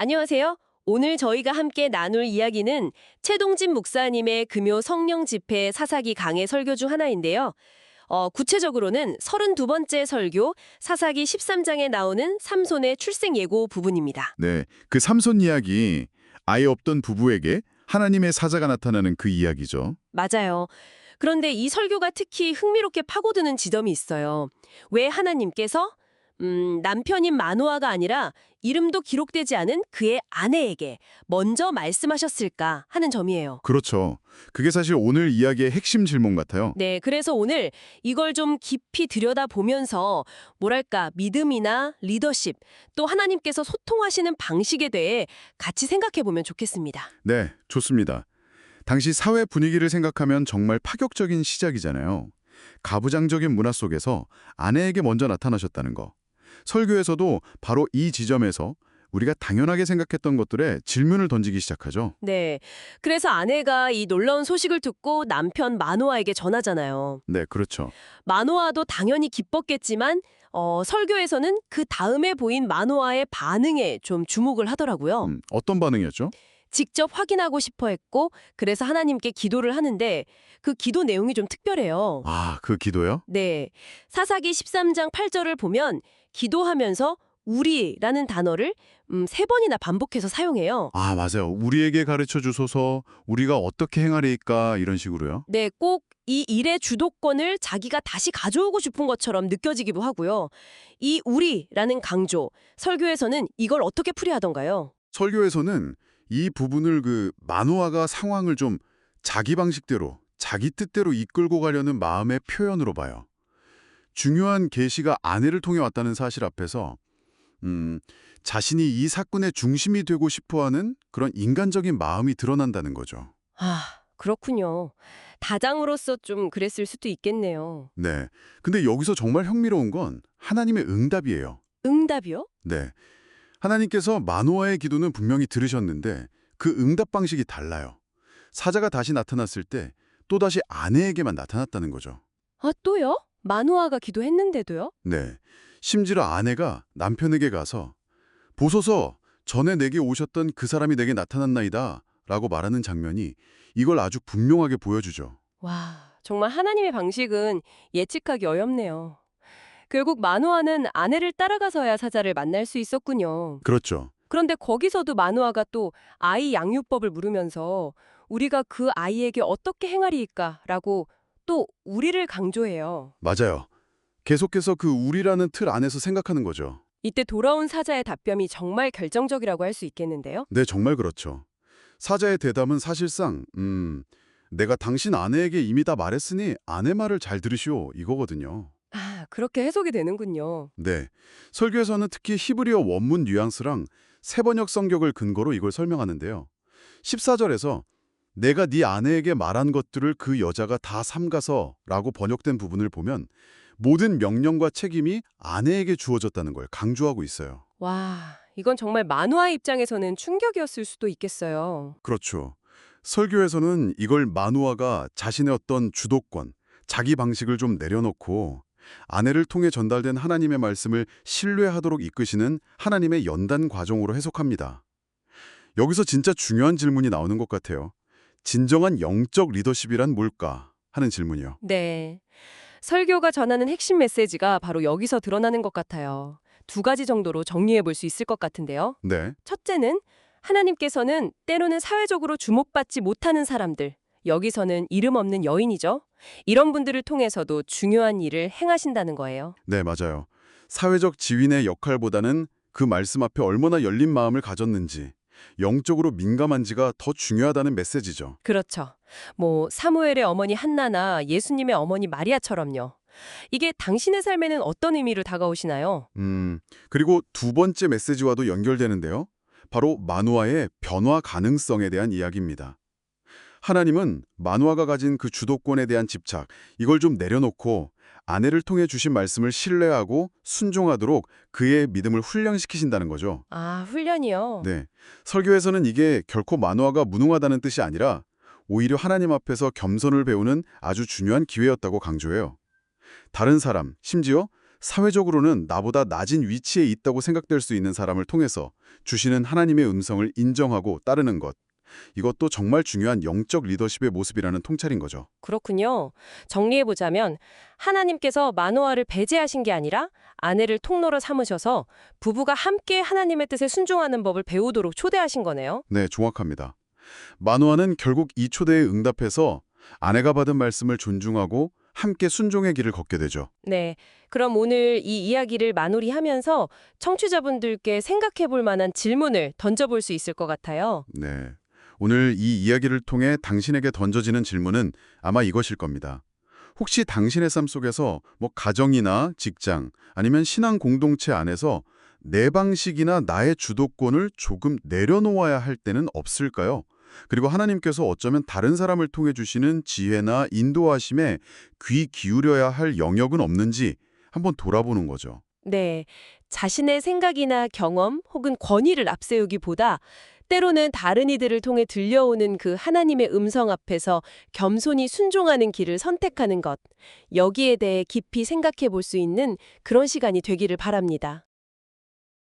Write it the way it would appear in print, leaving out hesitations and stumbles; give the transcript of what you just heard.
안녕하세요. 오늘 저희가 함께 나눌 이야기는 최동진 목사님의 금요 성령 집회 사사기 강해 설교 중 하나인데요. 구체적으로는 32번째 설교 사사기 13장에 나오는 삼손의 출생 예고 부분입니다. 네, 그 삼손 이야기, 아예 없던 부부에게 하나님의 사자가 나타나는 그 이야기죠. 맞아요. 그런데 이 설교가 특히 흥미롭게 파고드는 지점이 있어요. 왜 하나님께서 남편인 마노아가 아니라 이름도 기록되지 않은 그의 아내에게 먼저 말씀하셨을까 하는 점이에요. 그렇죠. 그게 사실 오늘 이야기의 핵심 질문 같아요. 네, 그래서 오늘 이걸 좀 깊이 들여다보면서 뭐랄까 믿음이나 리더십 또 하나님께서 소통하시는 방식에 대해 같이 생각해보면 좋겠습니다. 네, 좋습니다. 당시 사회 분위기를 생각하면 정말 파격적인 시작이잖아요. 가부장적인 문화 속에서 아내에게 먼저 나타나셨다는 거. 설교에서도 바로 이 지점에서 우리가 당연하게 생각했던 것들에 질문을 던지기 시작하죠. 네, 그래서 아내가 이 놀라운 소식을 듣고 남편 마노아에게 전하잖아요. 네, 그렇죠. 마노아도 당연히 기뻤겠지만 설교에서는 그 다음에 보인 마노아의 반응에 좀 주목을 하더라고요. 어떤 반응이었죠? 직접 확인하고 싶어 했고 그래서 하나님께 기도를 하는데 그 기도 내용이 좀 특별해요. 아, 그 기도요? 네, 사사기 13장 8절을 보면 기도하면서 우리라는 단어를 3번이나 반복해서 사용해요. 아, 맞아요. 우리에게 가르쳐 주소서, 우리가 어떻게 행하리까 이런 식으로요. 네, 꼭 이 일의 주도권을 자기가 다시 가져오고 싶은 것처럼 느껴지기도 하고요. 이 우리라는 강조, 설교에서는 이걸 어떻게 풀이하던가요? 설교에서는 이 부분을 마노아가 상황을 좀 자기 방식대로, 자기 뜻대로 이끌고 가려는 마음의 표현으로 봐요. 중요한 계시가 아내를 통해 왔다는 사실 앞에서 자신이 이 사건의 중심이 되고 싶어하는 그런 인간적인 마음이 드러난다는 거죠. 아, 그렇군요. 다장으로서 좀 그랬을 수도 있겠네요. 네. 근데 여기서 정말 흥미로운 건 하나님의 응답이에요. 응답이요? 네. 하나님께서 마노아의 기도는 분명히 들으셨는데 그 응답 방식이 달라요. 사자가 다시 나타났을 때 또다시 아내에게만 나타났다는 거죠. 아, 또요? 마노아가 기도했는데도요? 네. 심지어 아내가 남편에게 가서 보소서 전에 내게 오셨던 그 사람이 내게 나타났나이다 라고 말하는 장면이 이걸 아주 분명하게 보여주죠. 와, 정말 하나님의 방식은 예측하기 어렵네요. 결국 마노아는 아내를 따라가서야 사자를 만날 수 있었군요. 그렇죠. 그런데 거기서도 마노아가 또 아이 양육법을 물으면서 우리가 그 아이에게 어떻게 행하리이까라고 또 우리를 강조해요. 맞아요. 계속해서 그 우리라는 틀 안에서 생각하는 거죠. 이때 돌아온 사자의 답변이 정말 결정적이라고 할 수 있겠는데요. 네, 정말 그렇죠. 사자의 대답은 사실상 내가 당신 아내에게 이미 다 말했으니 아내 말을 잘 들으시오 이거거든요. 아, 그렇게 해석이 되는군요. 네, 설교에서는 특히 히브리어 원문 뉘앙스랑 세번역 성격을 근거로 이걸 설명하는데요. 14절에서 내가 네 아내에게 말한 것들을 그 여자가 다 삼가서 라고 번역된 부분을 보면 모든 명령과 책임이 아내에게 주어졌다는 걸 강조하고 있어요. 와, 이건 정말 마노아의 입장에서는 충격이었을 수도 있겠어요. 그렇죠. 설교에서는 이걸 마누아가 자신의 어떤 주도권, 자기 방식을 좀 내려놓고 아내를 통해 전달된 하나님의 말씀을 신뢰하도록 이끄시는 하나님의 연단 과정으로 해석합니다. 여기서 진짜 중요한 질문이 나오는 것 같아요. 진정한 영적 리더십이란 뭘까? 하는 질문이요. 네. 설교가 전하는 핵심 메시지가 바로 여기서 드러나는 것 같아요. 2가지 정도로 정리해 볼 수 있을 것 같은데요. 네, 첫째는 하나님께서는 때로는 사회적으로 주목받지 못하는 사람들, 여기서는 이름 없는 여인이죠. 이런 분들을 통해서도 중요한 일을 행하신다는 거예요. 네, 맞아요. 사회적 지위의 역할보다는 그 말씀 앞에 얼마나 열린 마음을 가졌는지, 영적으로 민감한지가 더 중요하다는 메시지죠. 그렇죠. 사무엘의 어머니 한나나 예수님의 어머니 마리아처럼요. 이게 당신의 삶에는 어떤 의미로 다가오시나요? 그리고 두 번째 메시지와도 연결되는데요. 바로 마누아의 변화 가능성에 대한 이야기입니다. 하나님은 마누아가 가진 그 주도권에 대한 집착, 이걸 좀 내려놓고 아내를 통해 주신 말씀을 신뢰하고 순종하도록 그의 믿음을 훈련시키신다는 거죠. 아, 훈련이요? 네, 설교에서는 이게 결코 마누아가 무능하다는 뜻이 아니라 오히려 하나님 앞에서 겸손을 배우는 아주 중요한 기회였다고 강조해요. 다른 사람, 심지어 사회적으로는 나보다 낮은 위치에 있다고 생각될 수 있는 사람을 통해서 주시는 하나님의 음성을 인정하고 따르는 것. 이것도 정말 중요한 영적 리더십의 모습이라는 통찰인 거죠. 그렇군요. 정리해보자면 하나님께서 마노아를 배제하신 게 아니라 아내를 통로로 삼으셔서 부부가 함께 하나님의 뜻에 순종하는 법을 배우도록 초대하신 거네요. 네, 정확합니다. 마노아는 결국 이 초대에 응답해서 아내가 받은 말씀을 존중하고 함께 순종의 길을 걷게 되죠. 네. 그럼 오늘 이 이야기를 마무리하면서 청취자분들께 생각해볼 만한 질문을 던져볼 수 있을 것 같아요. 네. 오늘 이 이야기를 통해 당신에게 던져지는 질문은 아마 이것일 겁니다. 혹시 당신의 삶 속에서 가정이나 직장 아니면 신앙 공동체 안에서 내 방식이나 나의 주도권을 조금 내려놓아야 할 때는 없을까요? 그리고 하나님께서 어쩌면 다른 사람을 통해 주시는 지혜나 인도하심에 귀 기울여야 할 영역은 없는지 한번 돌아보는 거죠. 네. 자신의 생각이나 경험 혹은 권위를 앞세우기보다 때로는 다른 이들을 통해 들려오는 그 하나님의 음성 앞에서 겸손히 순종하는 길을 선택하는 것. 여기에 대해 깊이 생각해 볼 수 있는 그런 시간이 되기를 바랍니다.